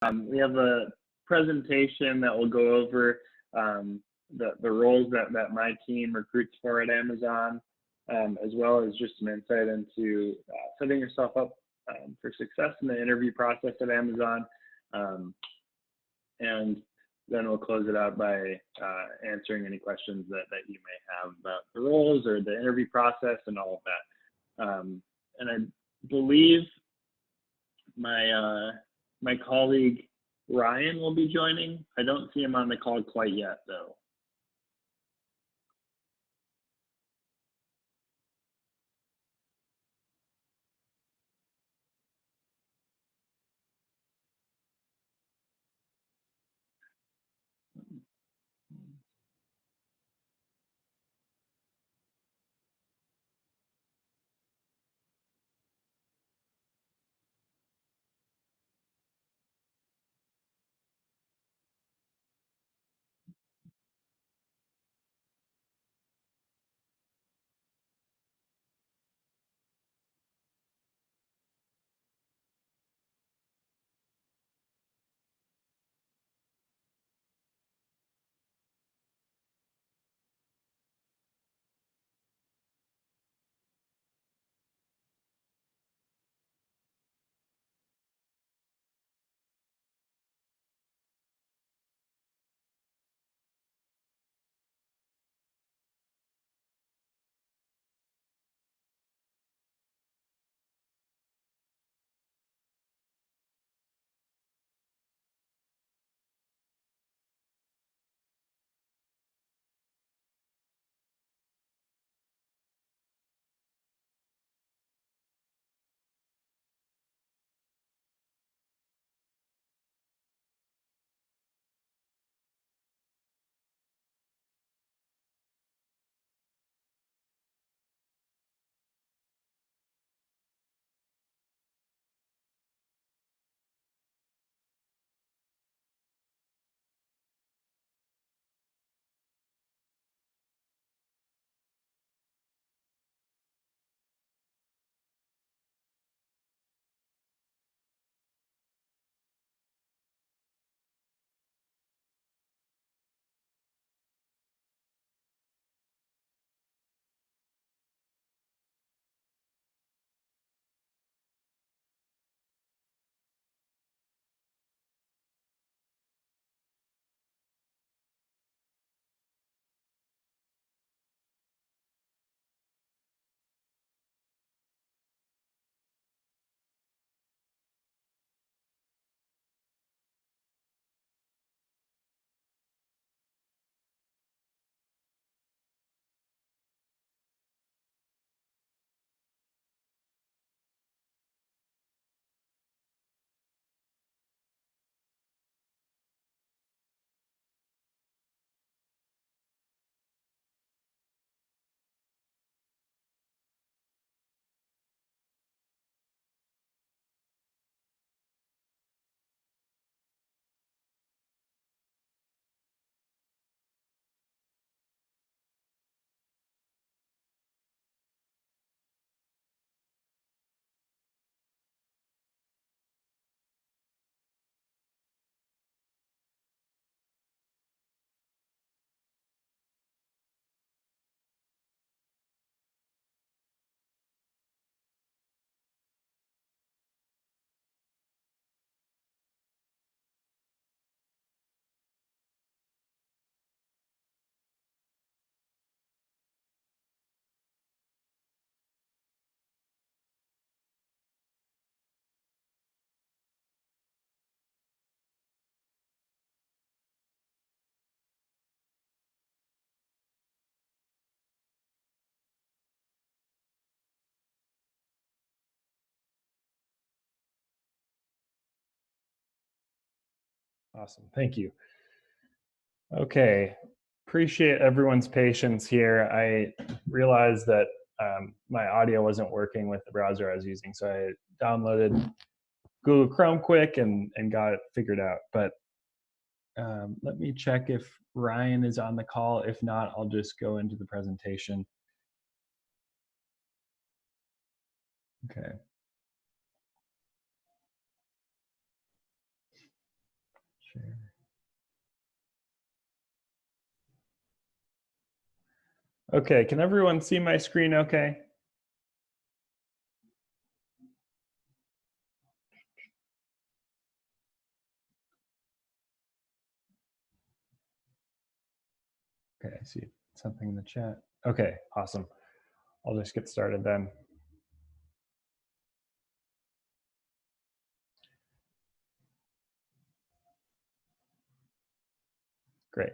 We have a presentation that will go over the roles that my team recruits for at Amazon, as well as just some insight into setting yourself up for success in the interview process at Amazon. And then we'll close it out by answering any questions that you may have about the roles or the interview process and all of that. And I believe my colleague Ryan will be joining. I don't see him on the call quite yet, though. Awesome, thank you. Okay, appreciate everyone's patience here. I realized that my audio wasn't working with the browser I was using, so I downloaded Google Chrome quick and got it figured out. But let me check if Ryan is on the call. If not, I'll just go into the presentation. Okay. Okay, can everyone see my screen okay? Okay, I see something in the chat. Okay, awesome. I'll just get started then. Great.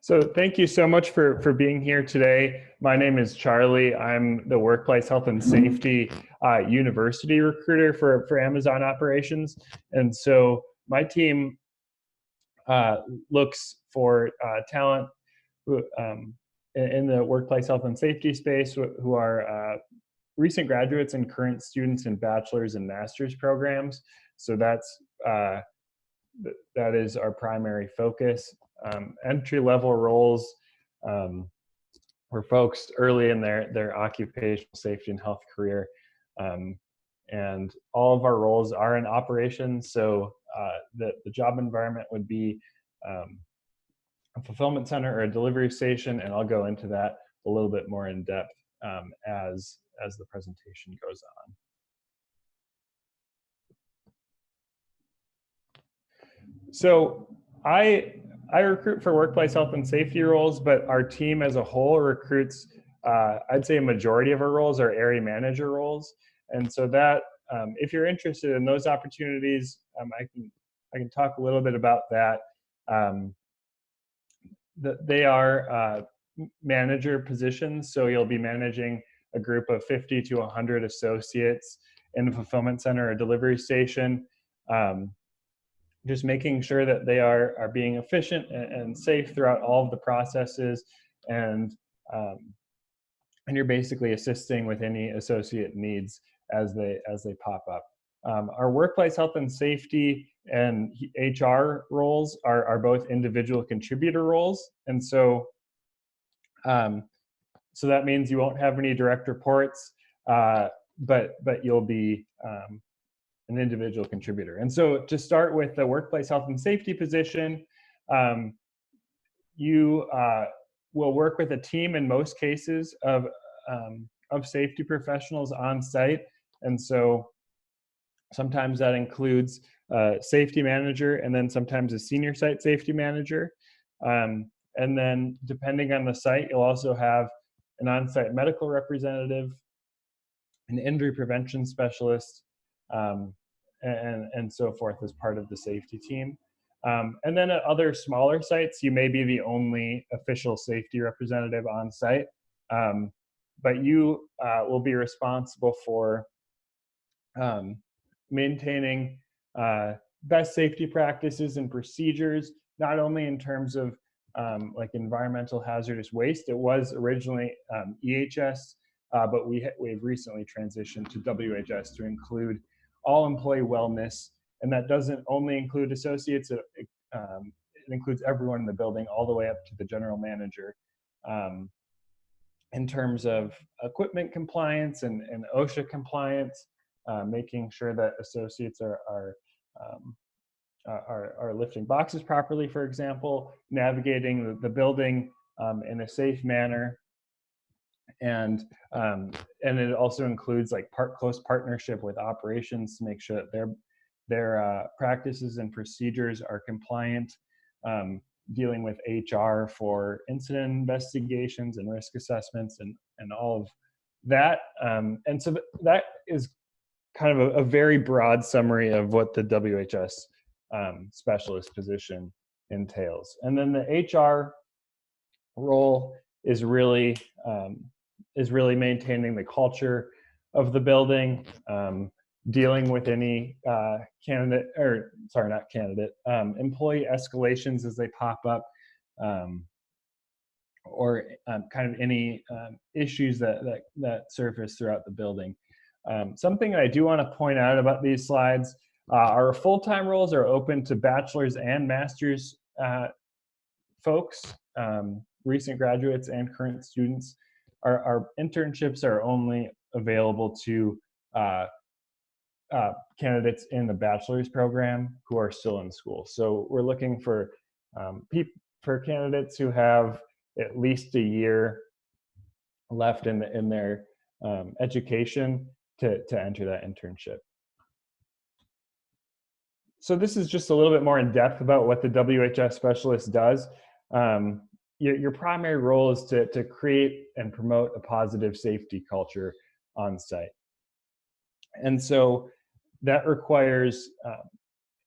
So thank you so much for being here today. My name is Charlie. I'm the Workplace Health and Safety University recruiter for Amazon operations. And so my team looks for talent who, in the workplace health and safety space who are recent graduates and current students in bachelor's and master's programs. So that is our primary focus. Entry level roles for folks early in their occupational safety and health career. And all of our roles are in operations. So the job environment would be a fulfillment center or a delivery station, and I'll go into that a little bit more in depth as the presentation goes on. So I recruit for workplace health and safety roles, but our team as a whole recruits. I'd say a majority of our roles are area manager roles, and so that if you're interested in those opportunities, I can talk a little bit about that. They are manager positions, so you'll be managing a group of 50 to 100 associates in a fulfillment center or delivery station. Just making sure that they are being efficient and safe throughout all of the processes, and you're basically assisting with any associate needs as they pop up. Our workplace health and safety and HR roles are both individual contributor roles, and so so that means you won't have any direct reports, but you'll be an individual contributor. And so to start with the workplace health and safety position, you will work with a team in most cases of safety professionals on site. And so sometimes that includes a safety manager, and then sometimes a senior site safety manager. And then depending on the site, you'll also have an on-site medical representative, an injury prevention specialist, and so forth as part of the safety team. And then at other smaller sites, you may be the only official safety representative on site, but you will be responsible for maintaining best safety practices and procedures, not only in terms of like environmental hazardous waste. It was originally EHS, but we've recently transitioned to WHS to include all employee wellness, and that doesn't only include associates. It includes everyone in the building, all the way up to the general manager. In terms of equipment compliance and OSHA compliance, making sure that associates are lifting boxes properly, for example, navigating the building in a safe manner, and it also includes like close partnership with operations to make sure that their practices and procedures are compliant. Dealing with HR for incident investigations and risk assessments and all of that. And so that is kind of a very broad summary of what the WHS specialist position entails. And then the HR role is really maintaining the culture of the building, dealing with any employee escalations as they pop up, or kind of any issues that surface throughout the building. Something I do want to point out about these slides, our full-time roles are open to bachelor's and master's folks, recent graduates and current students. Our internships are only available to candidates in the bachelor's program who are still in school. So we're looking for candidates who have at least a year left in their education to enter that internship. So this is just a little bit more in depth about what the WHS specialist does. Your primary role is to create and promote a positive safety culture on site. And so that requires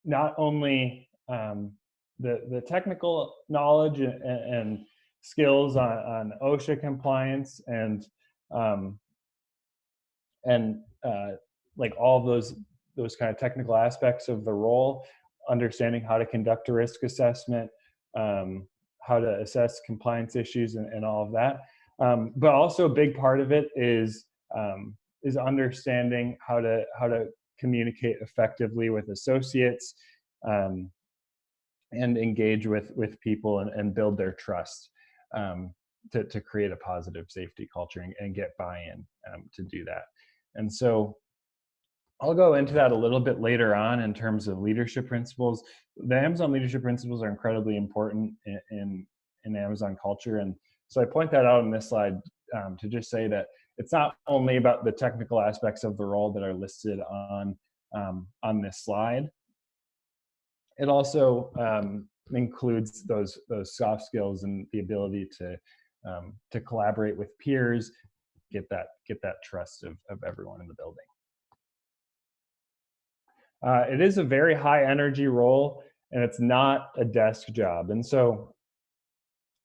not only the technical knowledge and skills on OSHA compliance and like all of those kind of technical aspects of the role, understanding how to conduct a risk assessment, how to assess compliance issues and all of that. But also a big part of it is understanding how to communicate effectively with associates, and engage with people and build their trust, to create a positive safety culture and get buy-in to do that. And so I'll go into that a little bit later on in terms of leadership principles. The Amazon leadership principles are incredibly important in Amazon culture. And so I point that out in this slide to just say that it's not only about the technical aspects of the role that are listed on this slide. It also includes those soft skills and the ability to collaborate with peers, get that trust of everyone in the building. It is a very high energy role, and it's not a desk job. And so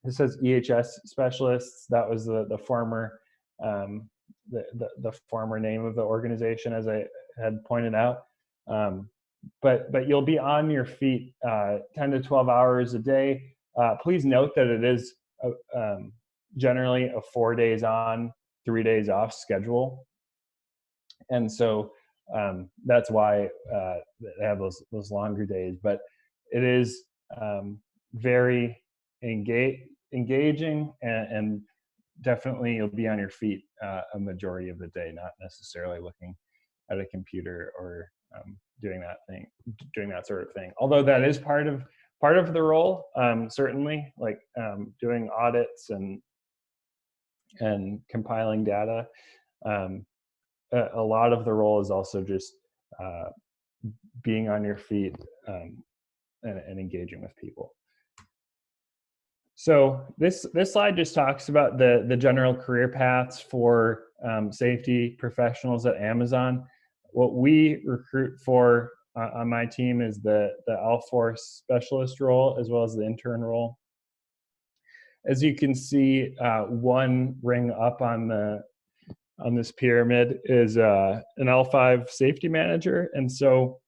this says EHS specialists. That was the former the former name of the organization, as I had pointed out. But you'll be on your feet 10 to 12 hours a day. Please note that it is generally a 4 days on, 3 days off schedule. And so that's why they have those longer days. But it is very engaging, and definitely you'll be on your feet a majority of the day, not necessarily looking at a computer or doing that sort of thing. Although that is part of the role, certainly, like doing audits and compiling data. A lot of the role is also just being on your feet and engaging with people. So this slide just talks about the general career paths for safety professionals at Amazon. What we recruit for on my team is the L4 specialist role, as well as the intern role. As you can see, one ring up on this pyramid is an L5 safety manager. And so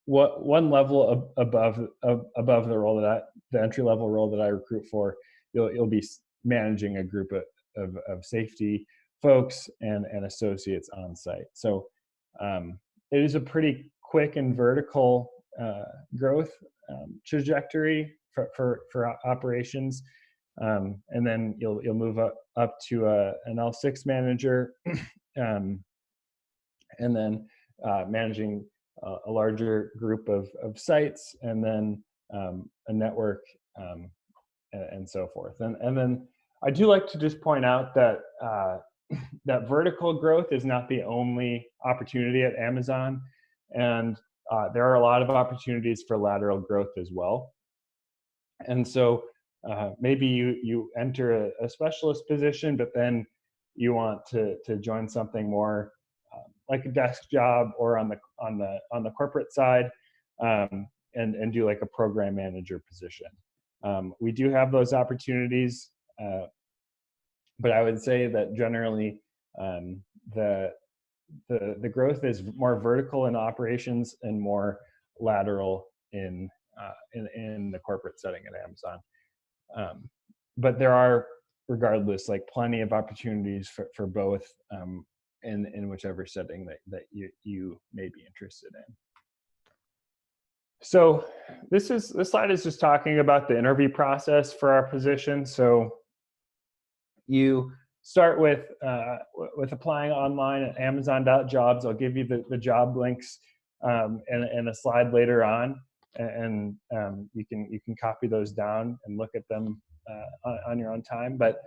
one level above the role the entry level role that I recruit for, you'll be managing a group of safety folks and associates on site. So it is a pretty quick and vertical growth trajectory for operations. And then you'll move up to an L6 manager, and then managing a larger group of sites, and then a network, and so forth. And then I do like to just point out that that vertical growth is not the only opportunity at Amazon, and there are a lot of opportunities for lateral growth as well. And so maybe you enter a specialist position, but then you want to join something more like a desk job, or on the corporate side, and do like a program manager position. We do have those opportunities, but I would say that generally the growth is more vertical in operations and more lateral in the corporate setting at Amazon. But there are, regardless, like plenty of opportunities for both in whichever setting that you may be interested in. So this slide is just talking about the interview process for our position. So you start with applying online at amazon.jobs. I'll give you the job links and a slide later on, and you can copy those down and look at them on your own time. But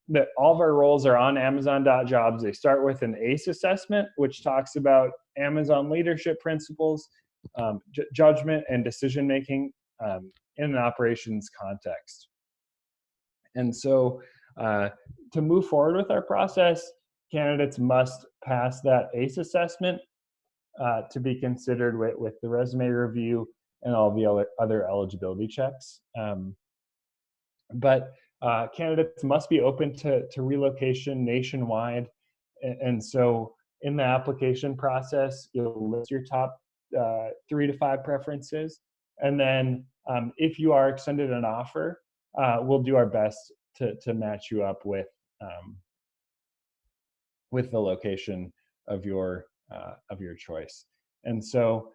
that all of our roles are on Amazon.jobs. They start with an ACE assessment, which talks about Amazon leadership principles, judgment, and decision making in an operations context. And so to move forward with our process, candidates must pass that ACE assessment to be considered with the resume review and all the other eligibility checks. But candidates must be open to relocation nationwide. And so in the application process, you'll list your top 3 to 5 preferences. And then if you are extended an offer, we'll do our best to match you up with the location of your choice. And so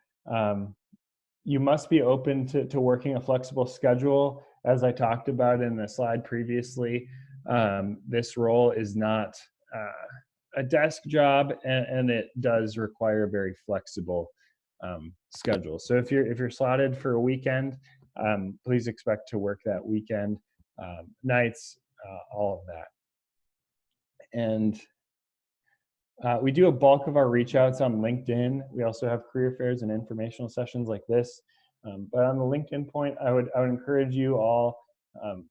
you must be open to working a flexible schedule. As I talked about in the slide previously, this role is not a desk job, and it does require a very flexible schedule. So if you're slotted for a weekend, please expect to work that weekend, nights, all of that. And we do a bulk of our reach outs on LinkedIn. We also have career fairs and informational sessions like this. But on the LinkedIn point, I would encourage you all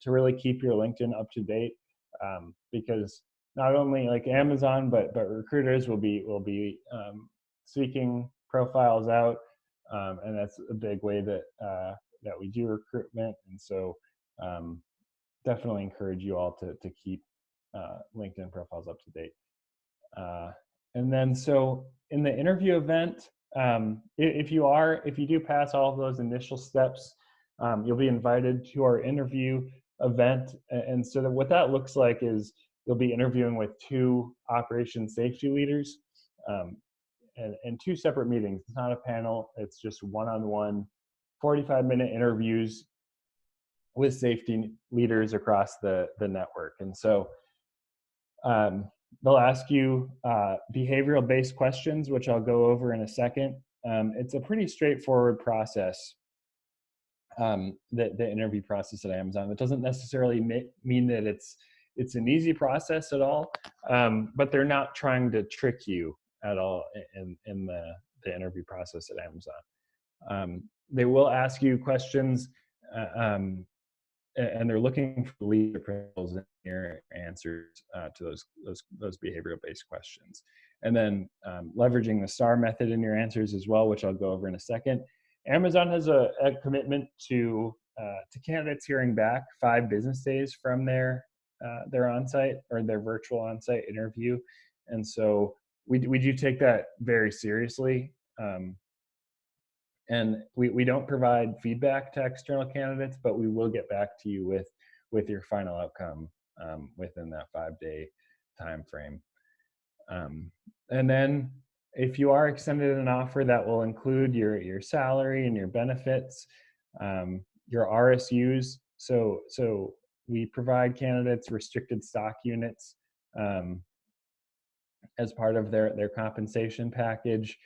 to really keep your LinkedIn up to date, because not only like Amazon, but recruiters will be seeking profiles out, and that's a big way that we do recruitment. And so definitely encourage you all to keep LinkedIn profiles up to date. And then so in the interview event, if you do pass all of those initial steps, you'll be invited to our interview event. And so what that looks like is you'll be interviewing with 2 operation safety leaders, and 2 separate meetings. It's not a panel, it's just one-on-one 45-minute interviews with safety leaders across the network. And so they'll ask you behavioral-based questions, which I'll go over in a second. It's a pretty straightforward process, the interview process at Amazon. It doesn't necessarily mean that it's an easy process at all, but they're not trying to trick you at all in the interview process at Amazon. They will ask you questions, and they're looking for leadership principles in your answers to those behavioral-based questions. And then leveraging the STAR method in your answers as well, which I'll go over in a second. Amazon has a commitment to candidates hearing back 5 business days from their on-site or their virtual on-site interview. And so we do take that very seriously. And we don't provide feedback to external candidates, but we will get back to you with your final outcome within that 5-day time frame. And then if you are extended an offer, that will include your salary and your benefits, your RSUs. So we provide candidates restricted stock units as part of their compensation package,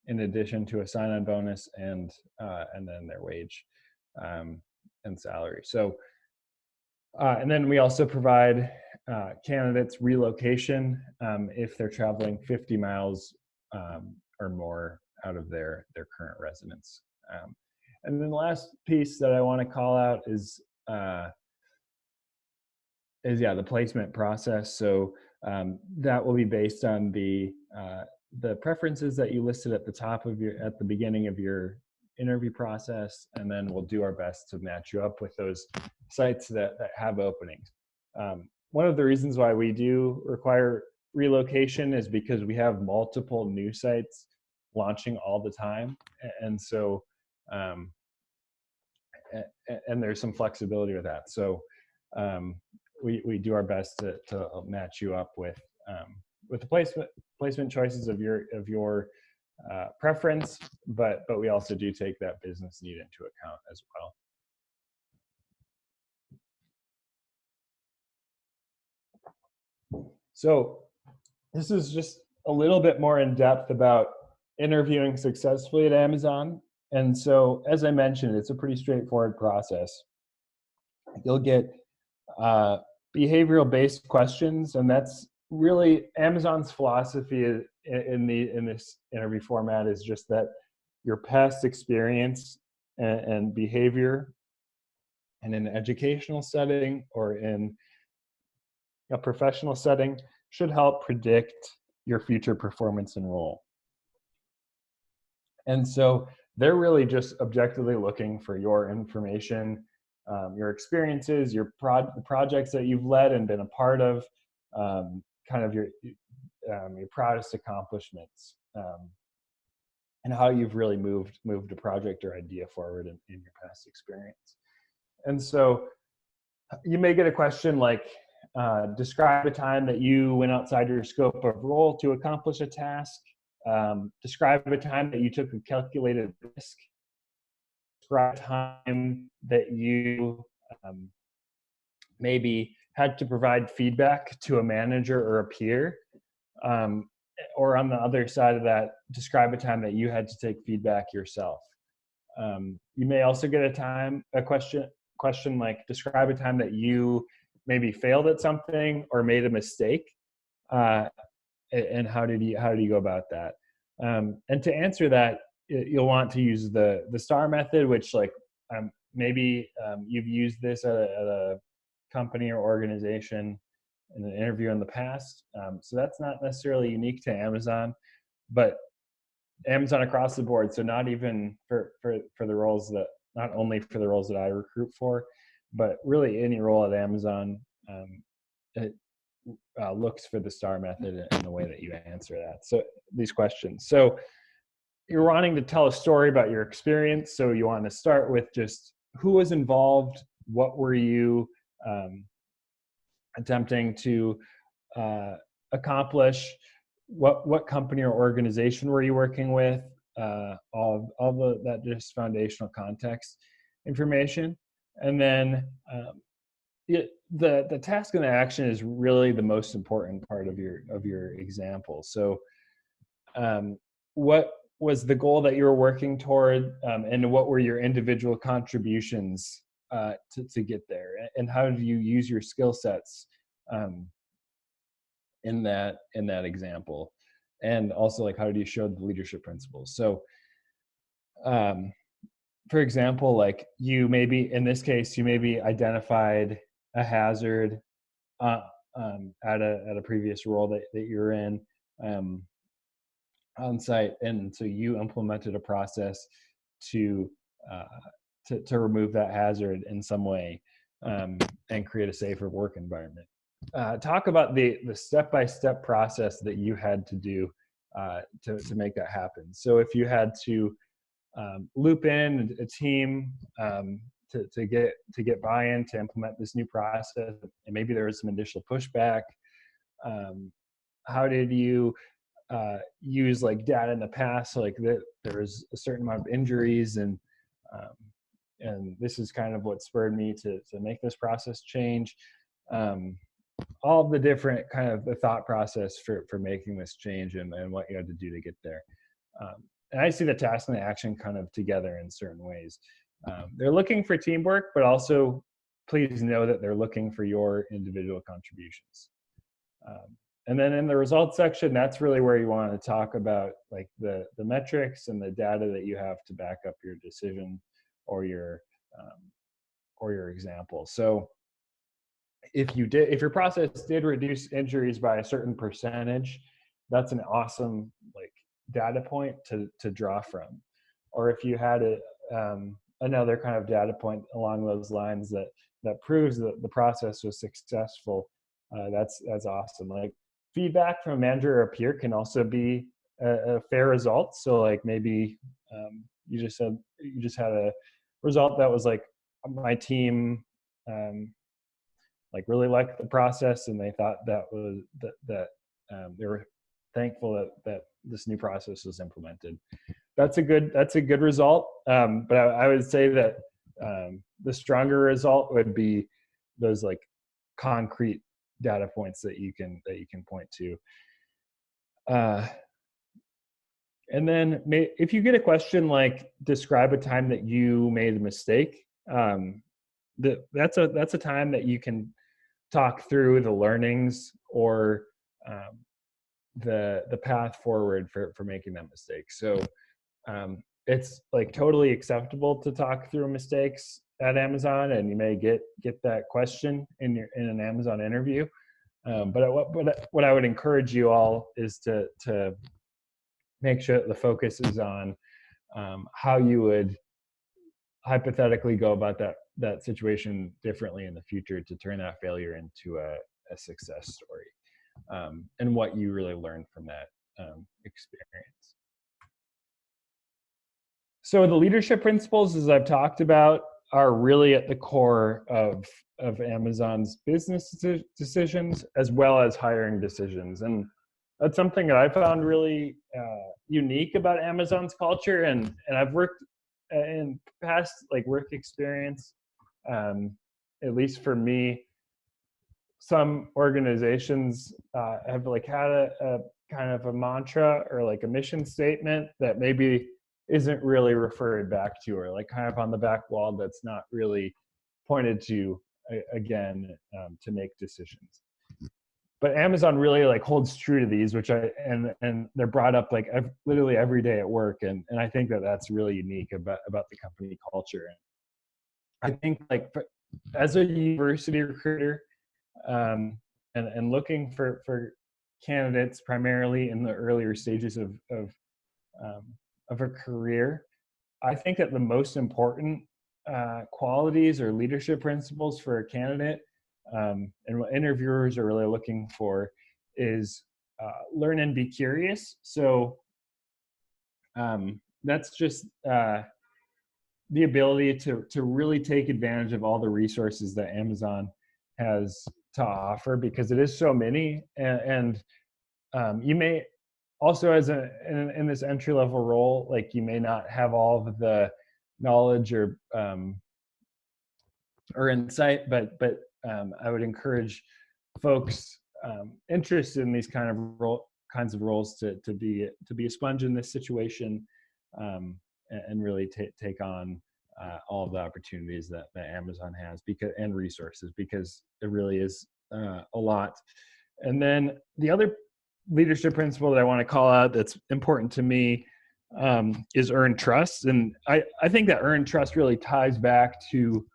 in addition to a sign-on bonus and then their wage and salary. So, and then we also provide candidates relocation if they're traveling 50 miles or more out of their current residence. And then the last piece that I want to call out is the placement process. So that will be based on the preferences that you listed at the beginning of your interview process, and then we'll do our best to match you up with those sites that have openings. One of the reasons why we do require relocation is because we have multiple new sites launching all the time, and so and there's some flexibility with that. So we do our best to match you up with the placement choices of your preference, but we also do take that business need into account as well. So this is just a little bit more in depth about interviewing successfully at Amazon. And so, as I mentioned, it's a pretty straightforward process. You'll get behavioral based questions, and that's really Amazon's philosophy in this interview format is just that your past experience and behavior in an educational setting or in a professional setting should help predict your future performance and role. And so they're really just objectively looking for your information, your experiences, the projects that you've led and been a part of, kind of your proudest accomplishments, and how you've really moved a project or idea forward in your past experience. And so you may get a question like, describe a time that you went outside your scope of role to accomplish a task. Describe a time that you took a calculated risk. Describe a time that you maybe had to provide feedback to a manager or a peer. Or on the other side of that, describe a time that you had to take feedback yourself. You may also get a question like, describe a time that you maybe failed at something or made a mistake, and how did you go about that? And to answer that, you'll want to use the STAR method, which maybe you've used this at a company or organization in an interview in the past. So that's not necessarily unique to Amazon, but Amazon across the board. So not even for the roles that, not only for the roles that I recruit for, but really any role at Amazon, it looks for the STAR method in the way that you answer that. So these questions. So you're wanting to tell a story about your experience. So you want to start with just who was involved, what were you attempting to accomplish, what company or organization were you working with, all that just foundational context information. And then the task and the action is really the most important part of your example. So what was the goal that you were working toward, and what were your individual contributions to get there, and how do you use your skill sets in that example, and also like how do you show the leadership principles. So for example, like you maybe in this case you maybe identified a hazard at a previous role that you're in on site, and so you implemented a process to remove that hazard in some way, and create a safer work environment. Talk about the step-by-step process that you had to do to make that happen. So if you had to loop in a team to get buy-in to implement this new process, and maybe there was some initial pushback, how did you use like data in the past, so like that there was a certain amount of injuries, and this is kind of what spurred me to make this process change. All the different kind of the thought process for making this change, and what you had to do to get there. And I see the task and the action kind of together in certain ways. They're looking for teamwork, but also please know that they're looking for your individual contributions. And then in the results section, that's really where you want to talk about like the metrics and the data that you have to back up your decision or your example. So if your process did reduce injuries by a certain percentage, that's an awesome like data point to draw from. Or if you had another kind of data point along those lines that proves that the process was successful, that's awesome. Like feedback from a manager or a peer can also be a fair result. So like maybe you just had a result that was like, my team like really liked the process, and they thought that they were thankful that this new process was implemented. That's a good result. But I would say that the stronger result would be those like concrete data points that you can point to. And then if you get a question like describe a time that you made a mistake, that's a time that you can talk through the learnings or the path forward for making that mistake. So it's like totally acceptable to talk through mistakes at Amazon, and you may get that question in an Amazon interview. But what I would encourage you all is to make sure that the focus is on how you would hypothetically go about that situation differently in the future to turn that failure into a success story, and what you really learned from that experience. So the leadership principles, as I've talked about, are really at the core of Amazon's business decisions as well as hiring decisions. And that's something that I found really unique about Amazon's culture. And I've worked in past like work experience, at least for me, some organizations have like had a kind of a mantra or like a mission statement that maybe isn't really referred back to, or like kind of on the back wall that's not really pointed to again to make decisions. But Amazon really like holds true to these, which and they're brought up like literally every day at work, and I think that that's really unique about the company culture. And I think like as a university recruiter, and looking for candidates primarily in the earlier stages of a career, I think that the most important qualities or leadership principles for a candidate, and what interviewers are really looking for, is learn and be curious. So that's just the ability to really take advantage of all the resources that Amazon has to offer, because it is so many, and you may also, as in this entry level role, like you may not have all of the knowledge or insight, but I would encourage folks interested in these kinds of roles to be a sponge in this situation, and really take on all of the opportunities that Amazon has, and resources, because it really is a lot. And then the other leadership principle that I want to call out that's important to me is earn trust. And I think that earn trust really ties back to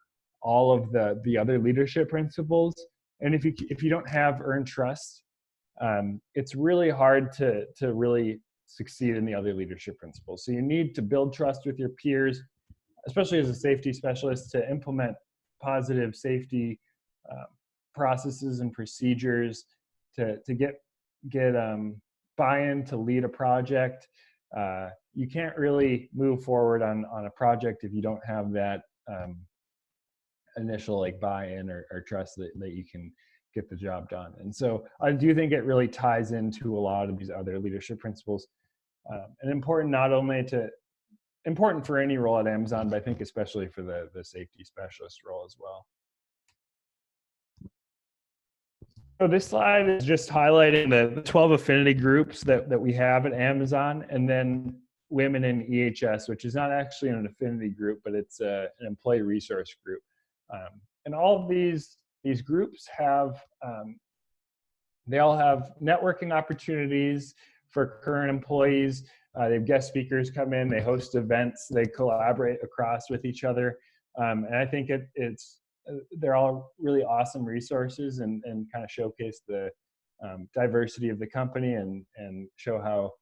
all of the other leadership principles. And if you don't have earned trust, it's really hard to really succeed in the other leadership principles. So you need to build trust with your peers, especially as a safety specialist, to implement positive safety processes and procedures, to get buy-in to lead a project. You can't really move forward on a project if you don't have that initial like buy-in or trust that you can get the job done. And so I do think it really ties into a lot of these other leadership principles, and important for any role at Amazon, but I think especially for the safety specialist role as well. So this slide is just highlighting the 12 affinity groups that we have at Amazon, and then women in EHS, which is not actually an affinity group, but it's an employee resource group. And all of these groups have, they all have networking opportunities for current employees. They have guest speakers come in, they host events, they collaborate across with each other. And I think they're all really awesome resources, and kind of showcase the diversity of the company, and show how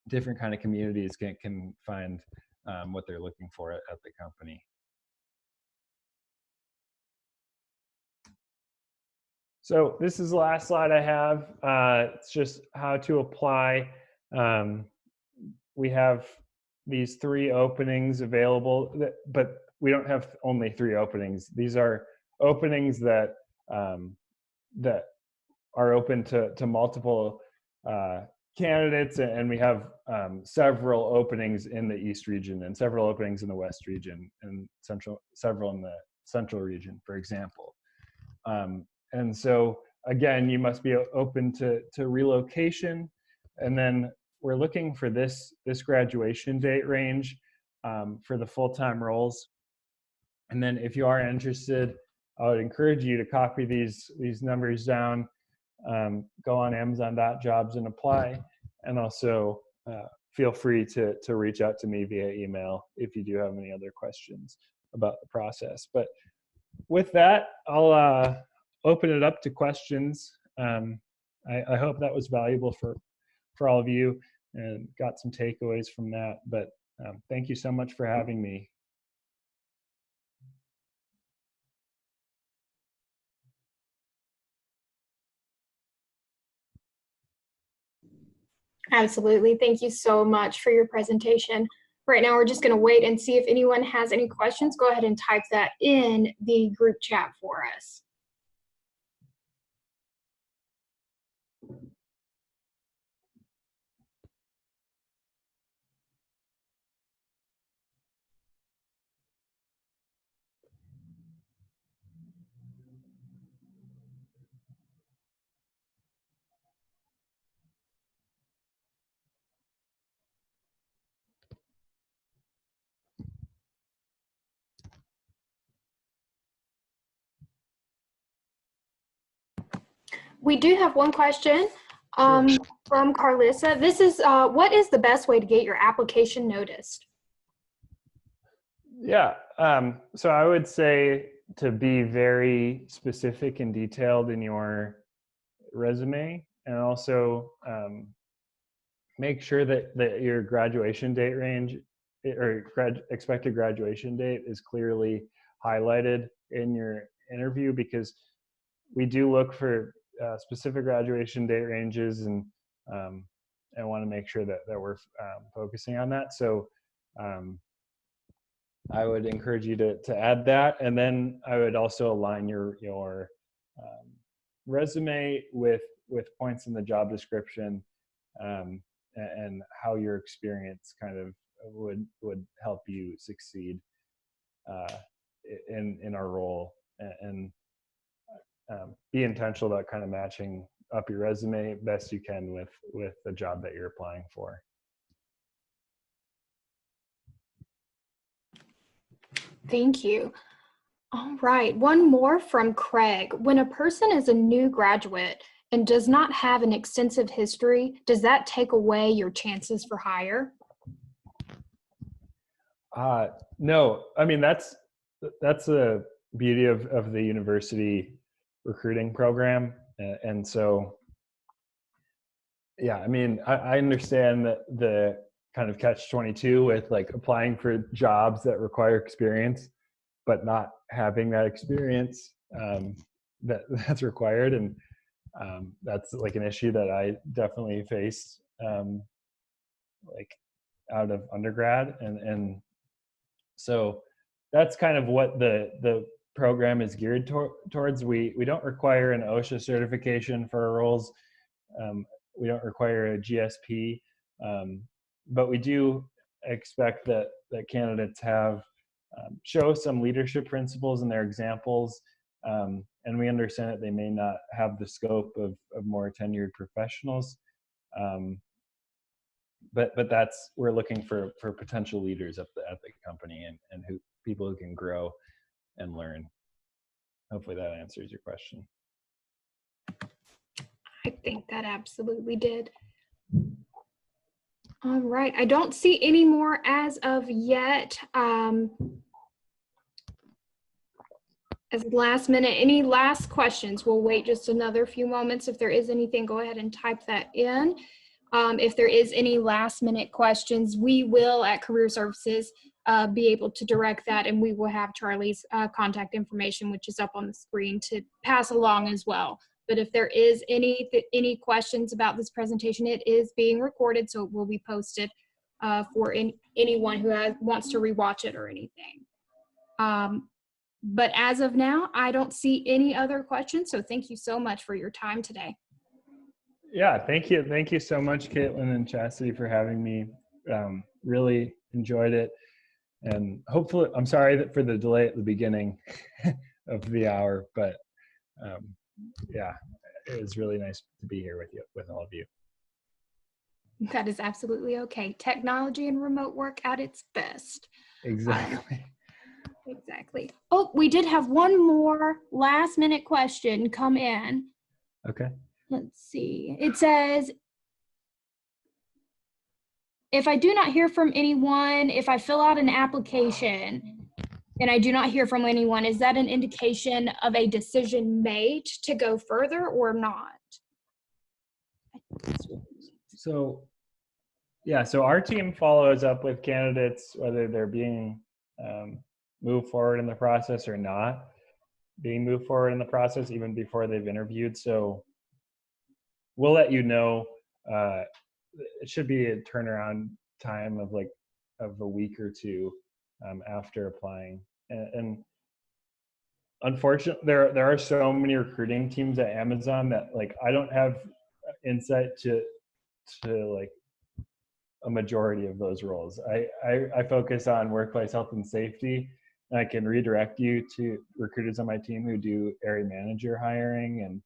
different kind of communities can find what they're looking for at the company. So this is the last slide I have. It's just how to apply. We have these 3 openings available, but we don't have only 3 openings. These are openings that that are open to multiple candidates, and we have several openings in the East region, and several openings in the West region, and several in the Central region, for example. And so again, you must be open to relocation. And then we're looking for this graduation date range for the full-time roles. And then if you are interested, I would encourage you to copy these numbers down, go on Amazon.jobs and apply, and also feel free to reach out to me via email if you do have any other questions about the process. But with that, I'll open it up to questions. I hope that was valuable for all of you and got some takeaways from that. But thank you so much for having me. Absolutely. Thank you so much for your presentation. Right now, we're just going to wait and see if anyone has any questions. Go ahead and type that in the group chat for us. We do have one question from Carlissa. This is, what is the best way to get your application noticed? Yeah, so I would say to be very specific and detailed in your resume, and also make sure that your graduation date range or expected graduation date is clearly highlighted in your interview, because we do look for specific graduation date ranges, and want to make sure that we're focusing on that. So I would encourage you to add that, and then I would also align your resume with points in the job description, and how your experience kind of would help you succeed in our role, and be intentional about kind of matching up your resume best you can with the job that you're applying for. Thank you. All right, one more from Craig. When a person is a new graduate and does not have an extensive history, does that take away your chances for hire? No, I mean, that's the beauty of the university recruiting program. And so, yeah, I mean, I understand that the kind of catch-22 with like applying for jobs that require experience, but not having that experience that's required. And that's like an issue that I definitely faced like out of undergrad. And so that's kind of what the program is geared towards. We don't require an OSHA certification for our roles. We don't require a GSP, but we do expect that candidates have show some leadership principles in their examples, and we understand that they may not have the scope of more tenured professionals, but that's, we're looking for potential leaders at the company, and people who can grow and learn. Hopefully that answers your question. I think that absolutely did. All right, I don't see any more as of yet. As last minute, any last questions? We'll wait just another few moments. If there is anything, go ahead and type that in. If there is any last minute questions, we will at Career Services be able to direct that, and we will have Charlie's contact information, which is up on the screen, to pass along as well. But if there is any questions about this presentation, it is being recorded, so it will be posted for anyone who wants to rewatch it or anything. But as of now, I don't see any other questions, so thank you so much for your time today. Yeah, thank you. Thank you so much, Caitlin and Chastity, for having me. Really enjoyed it. And hopefully, I'm sorry for the delay at the beginning of the hour, but yeah, it was really nice to be here with all of you. That is absolutely okay. Technology and remote work at its best. Exactly. Exactly. Oh, we did have one more last minute question come in. Okay. Let's see. It says, if I do not hear from anyone, if I fill out an application and I do not hear from anyone, is that an indication of a decision made to go further or not? So, yeah, so our team follows up with candidates, whether they're being moved forward in the process or not being moved forward in the process, even before they've interviewed. So we'll let you know. It should be a turnaround time of a week or two after applying. And unfortunately, there are so many recruiting teams at Amazon that I don't have insight to a majority of those roles. I focus on workplace health and safety, and I can redirect you to recruiters on my team who do area manager hiring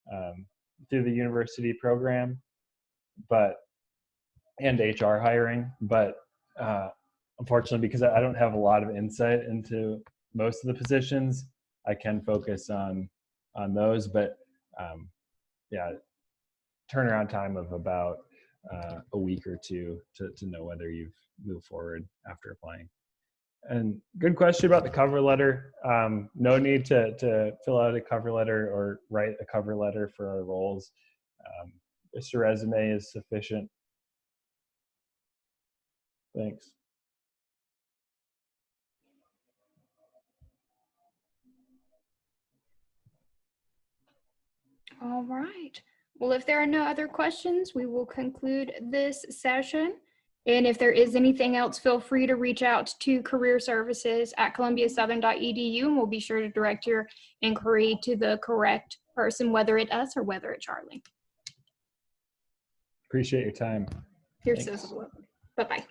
and through the university program, and HR hiring. But unfortunately, because I don't have a lot of insight into most of the positions, I can focus on those. But yeah, turnaround time of about a week or two to know whether you've moved forward after applying. And good question about the cover letter. No need to fill out a cover letter or write a cover letter for our roles. Just a resume is sufficient. Thanks. All right. Well, if there are no other questions, we will conclude this session. And if there is anything else, feel free to reach out to career services at columbiasouthern.edu, and we'll be sure to direct your inquiry to the correct person, whether it's us or whether it's Charlie. Appreciate your time. You're so welcome. Bye-bye.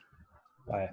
Bye.